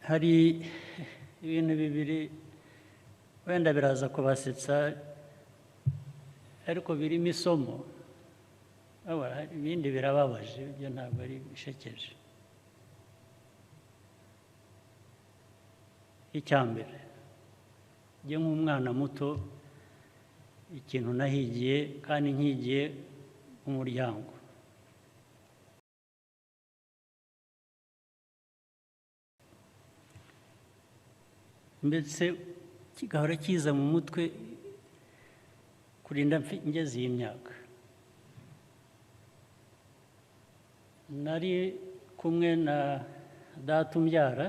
hari ibintu bibiri wenda biraza kubasetsa ariko birimo isomo, ibindi birababaje, ibyo ntabwo ari bishekeje. Icya mbere, njye nk'umwana muto, ikintu nahigiye kandi nkigiye umuryango, mbese kigahora kiza mu mutwe kurinda ngeze iyi myaka. Nari kumwe na data umbyara,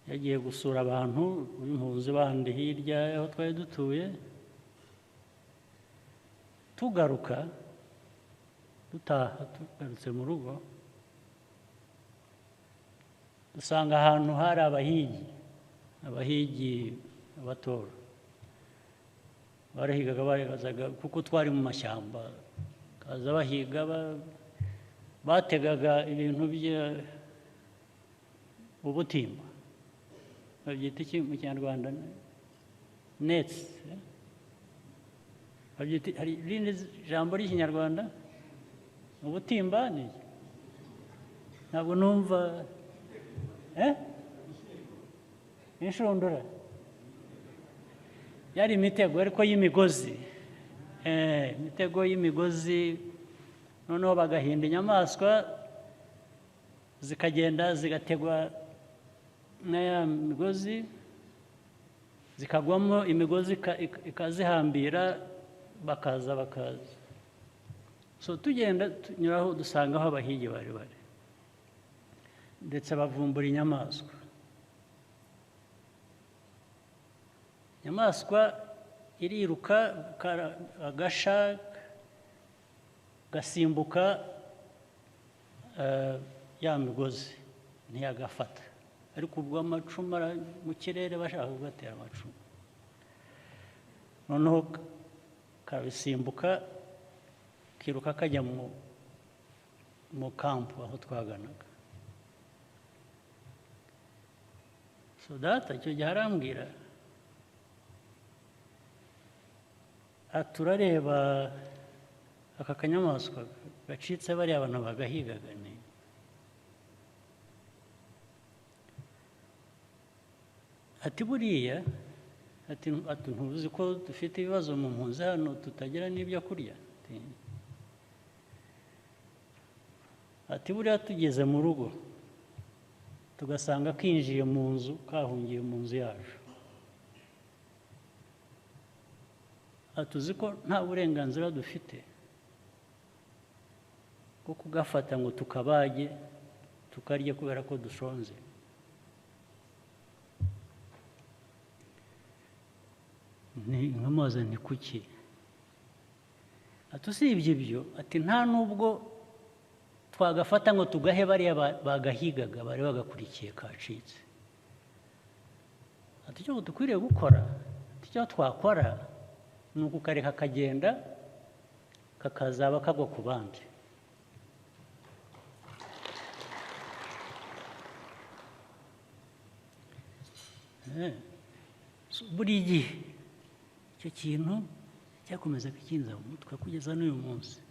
yagiye gusura abantu b'impunzi bandi hirya aho twari dutuye. Tugaruka, tugarutse mu rugo, dusanga ahantu hari abahigi abatora barahigaga, bazaga kuko twari mu mashyamba, kaza bahiga, bategaga ibintu ubutimba, babyita iki mu Kinyarwanda? Nets. Hari irindi jambo ry'Ikinyarwanda? Ubutimba ni ntabwo numva. Inshundura yari imitego ariko y'imigozi, imitego y'imigozi, noneho bagahinda inyamaswa zikagenda zigategwa n'aya migozi, zikagwamo, imigozi ikazihambira, bakaza. So tugenda tunyuraho dusanga aho abahigi bari, ndetse bavumbura inyamaswa iriruka, agasha gasimbuka ya migozi ntiyagafata, ariko ubwo amacumu mu kirere bashaka kugatera amacumu, noneho kabisimbuka kiruka kajya mu kampu aho twaganaga. So data icyo gihe arambwira, turareba aka kanyamaswa gacitse bariya abantu bagahigaga, ati buriya, ati ntuzi ko dufite ibibazo mu mpunzi hano, tutagira n'ibyo kurya? Ati buriya tugeze mu rugo tugasanga kinjiye mu nzu, kahungiye mu nzu yacu, tuzi ko nta burenganzira dufite bwo kugafata ngo tukabage tukarya kubera ko dushonze. Nkamubaza nti kuki? Usibye ibyo, ati nta nubwo twagafata ngo tugahe bariya bagahigaga bari bagakurikiye kacitse. Ati icyo dukwiriye gukora, icyo twakora ni ukukareka kagenda kakazaba kagwa ku bandi. Buri gihe icyo kintu cyakomeza kukinza mu mutwe kugeza n'uyu munsi.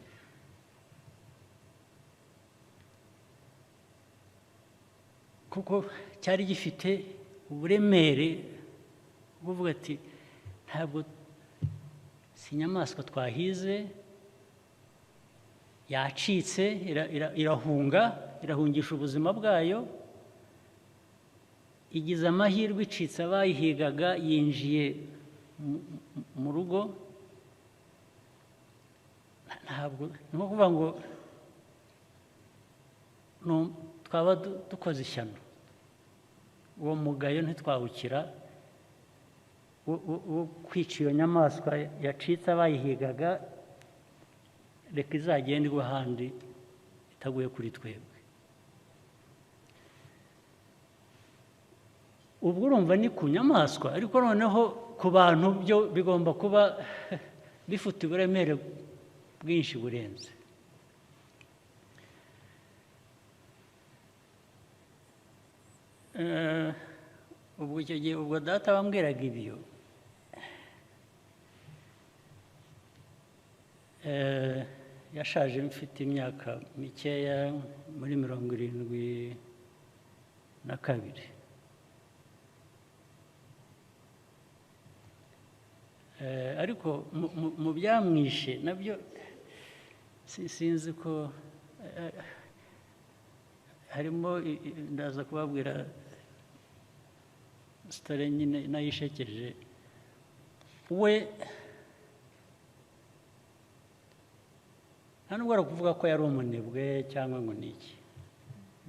Kuko cyari gifite uburemere bwo kuvuga ati ntabwo si inyamaswa twahize, yacitse, irahungisha ubuzima bwayo, igize amahirwe icitse abayihigaga, yinjiye mu rugo. Ntabwo ni nko kuvuga ngo twaba dukoze ishyano, uwo mugayo ntitwawukira wo kwica iyo nyamaswa yacitse abayihigaga, reka izagenda igwa ahandi itaguye kuri twebwe. Ubwo urumva ni ku nyamaswa, ariko noneho ku bantu byo bigomba kuba bifite uburemere bwinshi burenze. ubwo icyo gihe ubwo data wambwiraga ibyo yashaje mfite imyaka mikeya muri 72. Ariko mu byamwishe nabyo sinzi ko harimo ndaza kubabwira sitore nyine nayishekeje we nta nubwo ari ukuvuga ko yari umunebwe cyangwa ngo ni iki.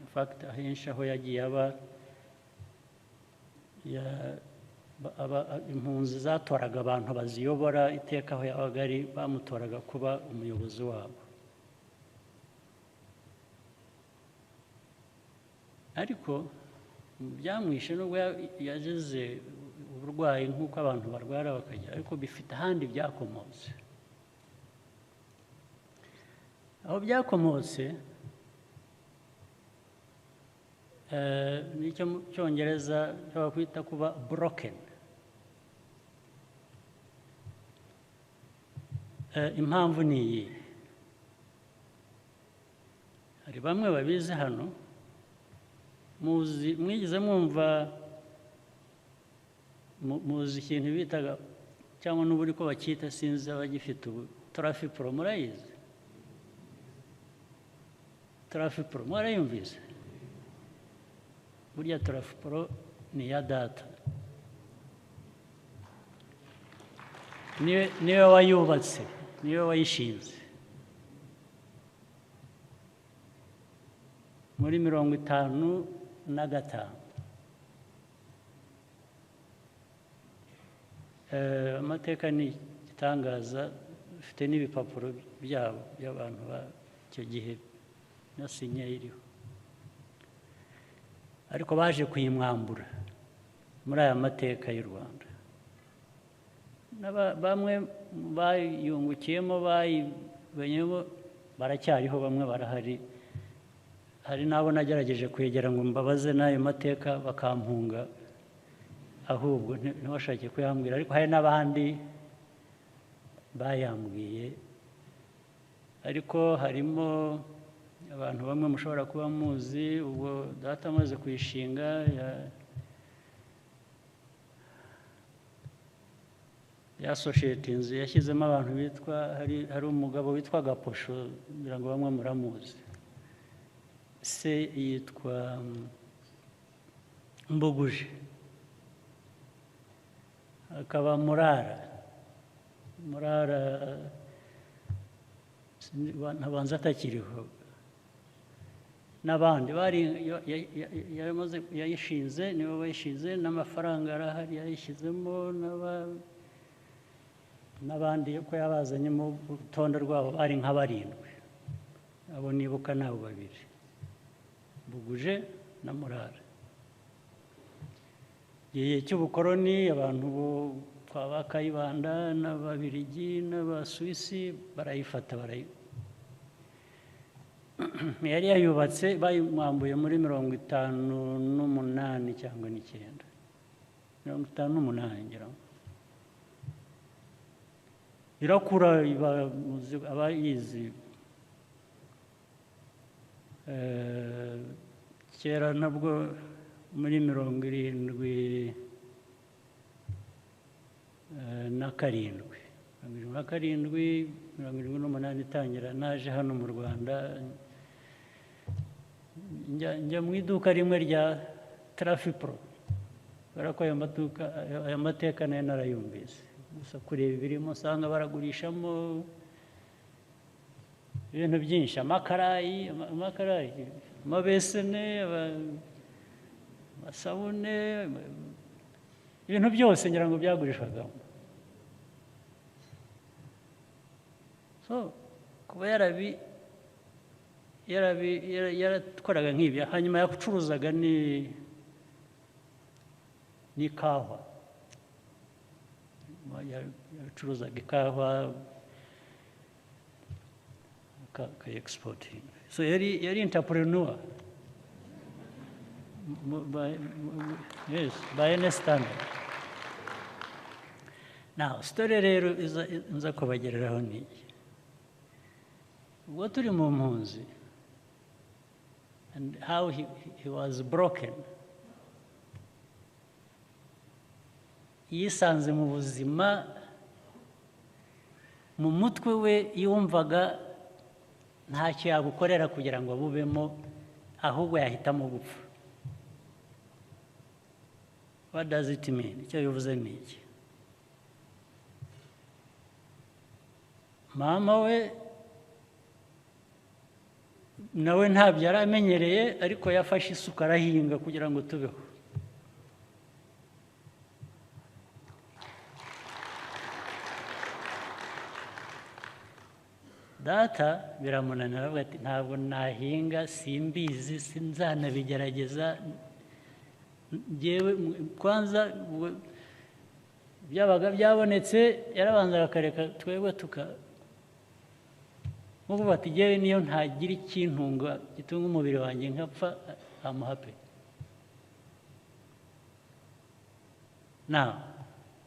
In fact ahenshi aho yagiye aba impunzi zatoraga abantu baziyobora iteka aho yabaga ari bamutoraga kuba umuyobozi wabo. Ariko byamwishe nubwo yagize uburwayi nk'uko abantu barwara bakagira, ariko bifite ahandi byakomotse. Aho byakomotse nicyo mu Cyongereza bakwita kuba broken. Impamvu ni iyi, hari bamwe babizi hano, mwigeze mwumva muzi ikintu bitaga cyangwa n'uburi ko bacyita sinzi abagifite ubu trafipro, murayizi? Trafipro mwarayumvise? Burya trafipro ni ya data, niwe wayubatse, niwe wayishinze muri 55. Amateka ni igitangaza, ufite n'ibipapuro byabo by'abantu b'icyo gihe nasinye iriho, ariko baje kuyimwambura muri aya mateka y'u Rwanda. Bamwe bayungukiyemo bayibonyemo baracyariho, bamwe barahari. Hari n'abo nagerageje kwegera ngo mbabaze n'ayo mateka bakampunga, ahubwo ntibashake kuyambwira, ariko hari n'abandi bayambwiye. Ariko harimo abantu bamwe mushobora kuba muzi, ubwo data amaze kuyishinga yasoshetinze, yashyizemo abantu bitwa, hari umugabo witwa Gaposho, ngira ngo bamwe muramuzi. Se yitwa Mbuguje, akaba Murara ntabanza atakiriho, n'abandi yayishinze, nibo bayishinze, n'amafaranga arahari yayishyizemo, n'abandi ko yabazanye mu rutonde rwabo bari nka 7. Abo nibuka nabo 2, Mbuguje na Murara. Igihe cy'ubukoroni abantu bo kwa Bakayibanda n'Ababiligi n'Abasuwisi barayifata, yari yayubatse, bayimwambuye muri 58 cyangwa 9, 58 ngira ngo. Irakura abayizi kera nabwo muri 77 78 itangira, naje hano mu Rwanda njya mu iduka rimwe rya Trafipro, kubera ko aya mateka nayo narayumvise, gusa kureba ibirimo usanga baragurishamo ibintu byinshi, amakarayi, amabesene, amasabune, ibintu byose ngira ngo byagurishwagamo. So kuba yarakoraga nk'ibyo, hanyuma yacuruzaga n'ikawa, yacuruzaga ikawa ka exporting. So yari entrepreneur, yes, by any standard. Now, story rero nza kubagereraho ni iki. Ubwo turi mu mpunzi, and how he was broken. Yisanze mu buzima, mu mutwe we yumvaga ntacyo yagukorera kugira ngo bubemo, ahubwo yahitamo gupfa. What does it mean? Icyo bivuze ni iki? Mama we nawe ntabyo yari amenyereye, ariko yafashe isuka arahinga kugira ngo tubeho. Data biramunanira, aravuga ati ntabwo nahinga, simbizi, sinzanabigerageza. Njyewe kwanza byabaga byabonetse yarabanzaga akareka twebwe nk'ubu bati njyewe niyo ntagira ikintunga gitunga umubiri wanjye nkapfa, I'm happy. Now,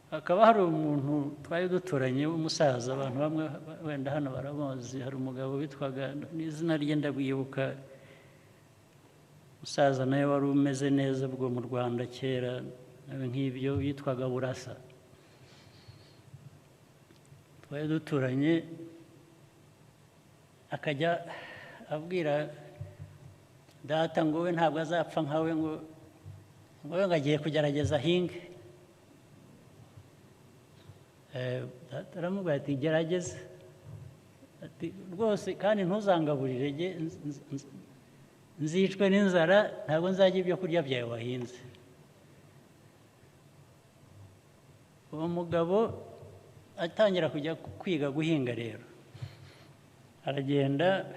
hakaba hari umuntu twari duturanye w'umusaza, abantu bamwe wenda hano baramuzi, hari umugabo witwaga, n'izina rye ndabwibuka, umusaza nawe wari umeze neza bwo mu Rwanda kera, nawe nk'ibyo, yitwaga Burasa. Twari duturanye, akajya abwira data ngo we ntabwo azapfa nkawe, ngo we agiye kugerageza ahinge. Aramubwira ati gerageza, ati rwose kandi ntuzangaburire, nzicwe n'inzara, ntabwo nzajya ibyo kurya byawe wahinze. Uwo mugabo atangira kujya kwiga guhinga rero, aragenda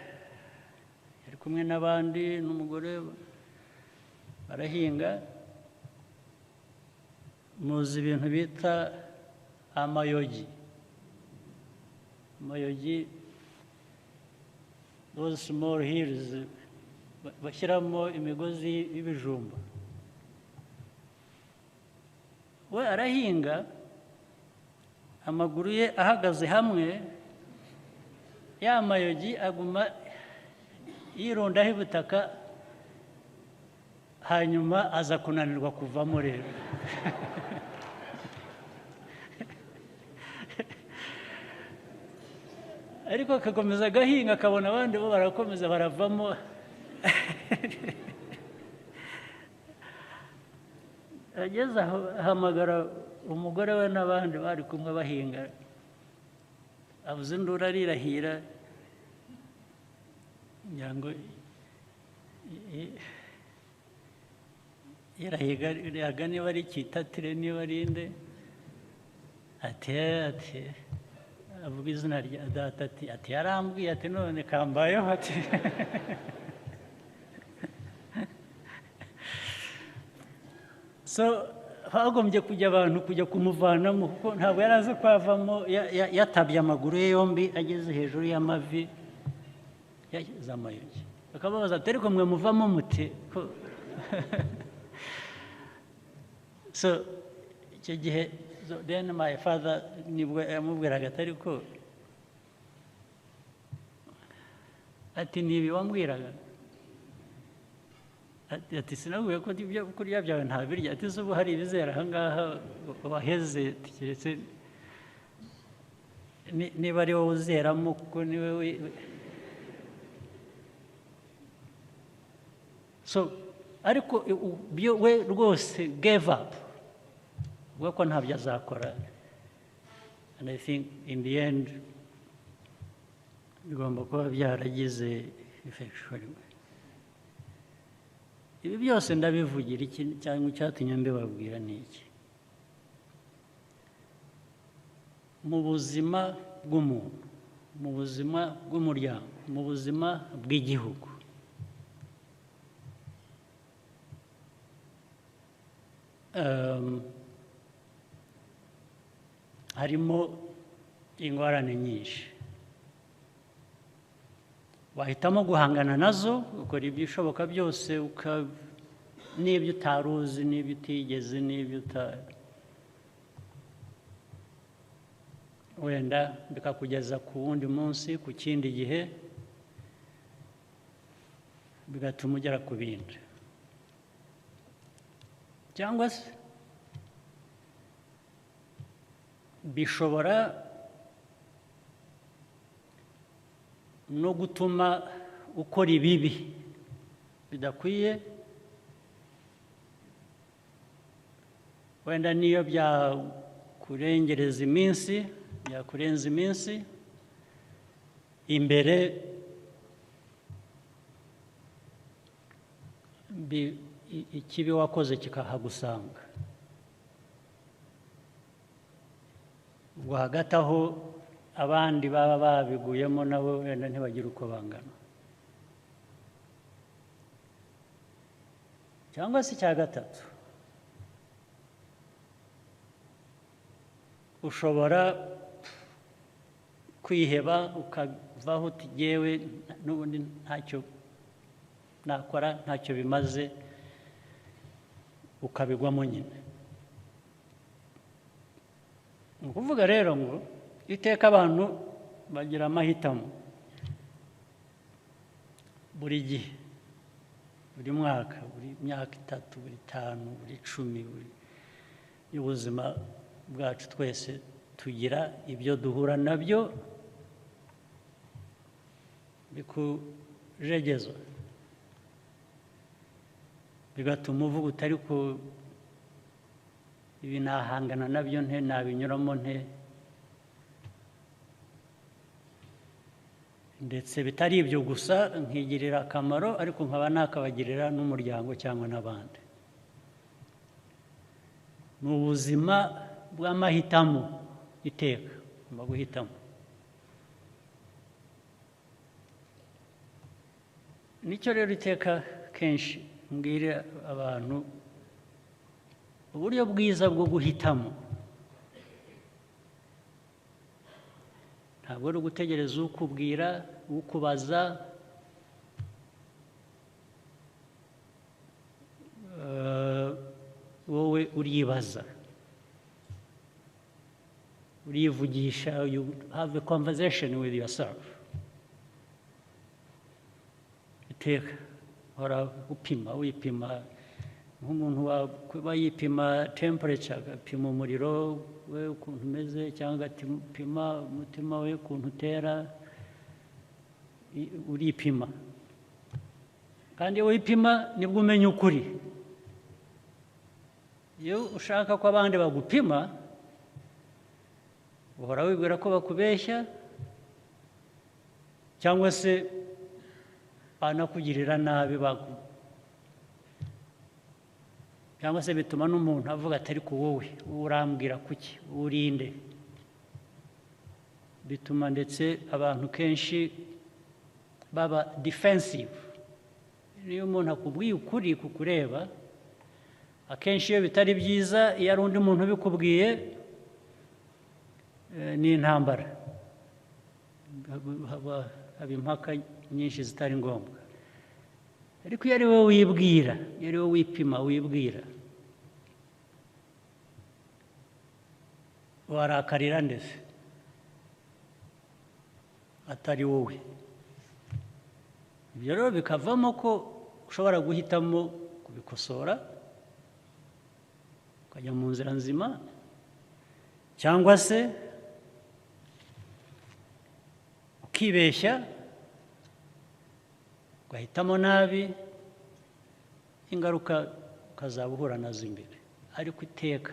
ari kumwe n'abandi n'umugore, barahinga. Muzi ibintu bita amayogi. Amayogi, those small hills bashyiramo imigozi y'ibijumba. We arahinga, amaguru ye ahagaze hamwe, ya mayogi aguma yirundaho ibutaka, hanyuma aza kunanirwa kuvamo rero. Ariko akakomeza agahinga, akabona abandi bo barakomeza baravamo. Ageze aho ahamagara umugore we n'abandi bari kumwe bahinga. Avuze induru arirahira, ngira ngo irahiga niba ari Kitatire, niba ari nde, ati avuga izina rya data, ati yarambwiye, ati none kambayeho, ati so hagombye kujya abantu kujya kumuvanamo, kuko ntabwo yari azi kwavamo, yatabye amaguru ye yombi ageze hejuru y'amavi, yashyize amayogi. Bakababaza ati ariko mwe muvamo muti? So icyo gihe, then my father nibwo yamubwiraga ati ariko, ati nibi wambwiraga? Ati sinabwiye ko ibyo kurya byawe ntabirya. Ati se ubu hari ibizera aha ngaha waheze, keretse niba ari wowe uzeramo, kuko ni wowe. So ariko we rwose gave up, ubwo ko ntabyo azakora. And I think in the end bigomba kuba byaragize effect. Ibi byose ndabivugira iki cyangwa icyatumye mbibabwira ni iki? Mu buzima bw'umuntu, mu buzima bw'umuryango, mu buzima bw'igihugu, harimo ingorane nyinshi. Wahitamo guhangana nazo, ukora ibishoboka byose n'ibyo utari uzi n'ibyo utigeze n'ibyo wenda bikakugeza ku wundi munsi ku kindi gihe bigatuma ugera ku bindi cyangwa se bishobora no gutuma ukora ibibi bidakwiye wenda niyo byakurengereza iminsi byakurenza iminsi imbere ikibi wakoze kikahagusanga ubwo hagati aho abandi baba babiguyemo nabo wenda ntibagire uko bangana cyangwa se icya gatatu ushobora kwiheba ukavaho uti jyewe n'ubundi ntacyo nakora ntacyo bimaze ukabigwamo nyine ni ukuvuga rero ngo iteka abantu bagira amahitamo buri gihe buri mwaka buri myaka 3 buri 5 buri 10 buri y'ubuzima bwacu twese tugira ibyo duhura nabyo bikujegeza bigatuma uvuga utari ko ibi nahangana nabyo nte nabinyuramo nte ndetse bitari ibyo gusa nkigirira akamaro ariko nkaba nakabagirira n'umuryango cyangwa n'abandi mu buzima bw'amahitamo iteka ngomba guhitamo nicyo rero iteka kenshi mbwira abantu uburyo bwiza bwo guhitamo ntabwo ari ugutegereza ukubwira ukubaza wowe uribaza urivugisha you have a conversation with yourself iteka hora upima wipima nk'umuntu waba yipima temperature agapima umuriro we ukuntu umeze cyangwa agapima umutima we ukuntu utera uripima kandi iyo wipima nibwo umenya ukuri iyo ushaka ko abandi bagupima uhora wibwira ko bakubeshya cyangwa se banakugirira nabi cyangwa se bituma n'umuntu avuga atari ku wowe urambwira kuki urinde bituma ndetse abantu kenshi baba defensive niyo umuntu akubwiye ukuri kukureba akenshi iyo bitari byiza iyo ari undi muntu ubikubwiye ni intambara haba impaka nyinshi zitari ngombwa ariko iyo ari wowe wibwira iyo ari wowe wipima wibwira warakarira ndetse atari wowe ibyo rero bikavamo ko ushobora guhitamo kubikosora ukajya mu nzira nzima cyangwa se ukibeshya ugahitamo nabi ingaruka ukazaba uhura nazo imbere ariko iteka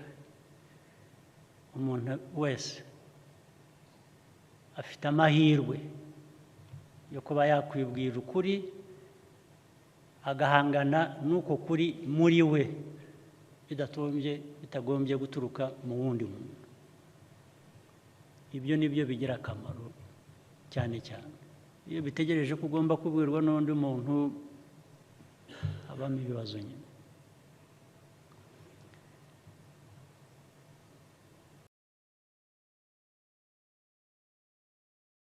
umuntu wese afite amahirwe yo kuba yakwibwira ukuri agahangana n'uko kuri muri we bitagombye guturuka mu wundi muntu ibyo nibyo bigira akamaro cyane cyane iyo bitegereje ko ugomba kubwirwa n'undi muntu habamo ibibazo nyine